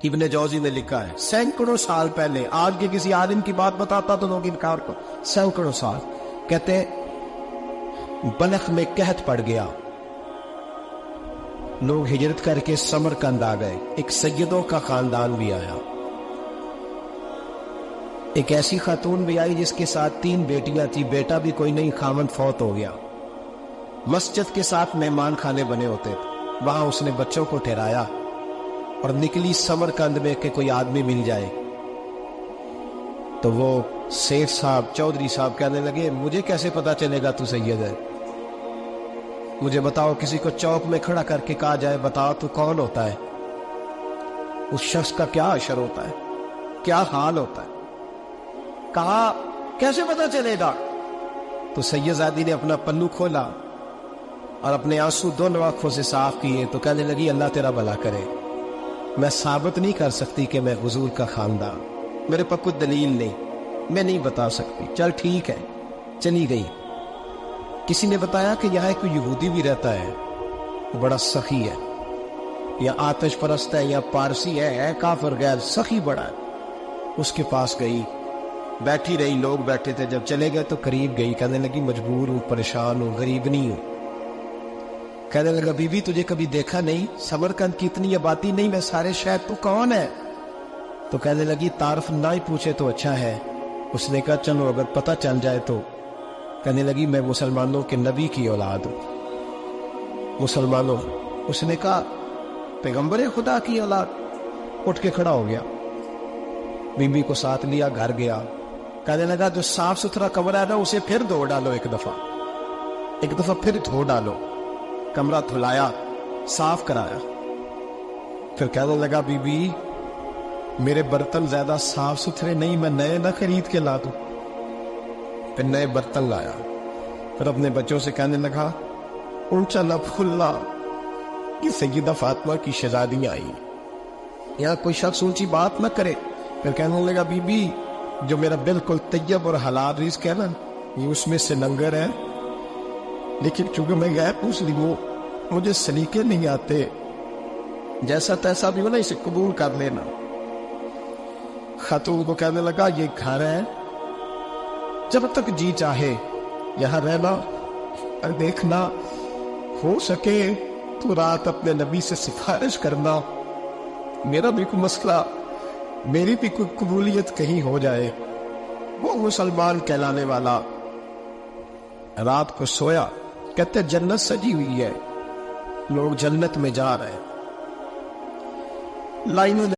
ابن جوزی نے لکھا ہے سینکڑوں سال پہلے، آج کے کسی عالم کی بات بتاتا تو لوگ انکار کو، سینکڑوں سال کہتے بلخ میں قحط پڑ گیا، لوگ ہجرت کر کے سمرقند آ گئے، ایک سیدوں کا خاندان بھی آیا، ایک ایسی خاتون بھی آئی جس کے ساتھ 3 بیٹیاں تھی، بیٹا بھی کوئی نہیں، خاوند فوت ہو گیا، مسجد کے ساتھ مہمان خانے بنے ہوتے تھے، وہاں اس نے بچوں کو ٹھہرایا اور نکلی سمرقند میں کہ کوئی آدمی مل جائے، تو وہ سیٹھ صاحب چودھری صاحب کہنے لگے مجھے کیسے پتا چلے گا تو سید ہے، مجھے بتاؤ، کسی کو چوک میں کھڑا کر کے کہا جائے بتاؤ تو کون ہوتا ہے، اس شخص کا کیا اشر ہوتا ہے، کیا حال ہوتا ہے، کہا کیسے پتا چلے گا؟ تو سید زادی نے اپنا پلو کھولا اور اپنے آنسو 2 آنکھوں سے صاف کیے تو کہنے لگی اللہ تیرا بھلا کرے، میں ثابت نہیں کر سکتی کہ میں حضور کا خاندان، میرے پاس کوئی دلیل نہیں، میں نہیں بتا سکتی، چل ٹھیک ہے، چلی گئی۔ کسی نے بتایا کہ یہاں ایک یہودی بھی رہتا ہے، وہ بڑا سخی ہے، یا آتش پرست ہے یا پارسی ہے کافر غیر، سخی بڑا ہے، اس کے پاس گئی، بیٹھی رہی، لوگ بیٹھے تھے، جب چلے گئے تو قریب گئی، کہنے لگی مجبور ہوں، پریشان ہوں، غریب نہیں ہوں، کہنے لگا بی بی تجھے کبھی دیکھا نہیں، سمرقند کی اتنی آبادی نہیں، میں سارے شہر، تو کون ہے؟ تو کہنے لگی تعارف نہ ہی پوچھے تو اچھا ہے، اس نے کہا چلو اگر پتہ چل جائے تو، کہنے لگی میں مسلمانوں کے نبی کی اولاد ہوں، مسلمانوں، اس نے کہا پیغمبر خدا کی اولاد، اٹھ کے کھڑا ہو گیا، بی بی کو ساتھ لیا، گھر گیا، کہنے لگا جو صاف ستھرا کمرہ ہے نا اسے پھر دھو ڈالو، ایک دفعہ پھر دھو ڈالو، کمرہ دھلایا، صاف کرایا، پھر کہنے لگا بی بی میرے برتن زیادہ صاف ستھرے نہیں، میں نئے نہ خرید کے لا دوں، پھر نئے برتن لایا، پھر اپنے بچوں سے کہنے لگا اونچا نہ پھولنا، یہ سیدہ فاطمہ کی شہزادیاں آئی، یہاں کوئی شخص اونچی بات نہ کرے، پھر کہنے لگا بی بی جو میرا بالکل طیب اور حلال رزق ہے نا یہ اس میں سے لنگر ہے، لیکن چونکہ میں غیر مسلم ہوں مجھے سلیقے نہیں آتے، جیسا تیسا بھی ہو نا اسے قبول کر لینا۔ خاتون کو کہنے لگا یہ گھر ہے، جب تک جی چاہے یہاں رہنا، اور دیکھنا ہو سکے تو رات اپنے نبی سے سفارش کرنا، میرا بھی کوئی مسئلہ، میری بھی کوئی قبولیت کہیں ہو جائے، وہ مسلمان کہلانے والا۔ رات کو سویا، کہتے جنت سجی ہوئی ہے، لوگ جنت میں جا رہے ہیں، لائنوں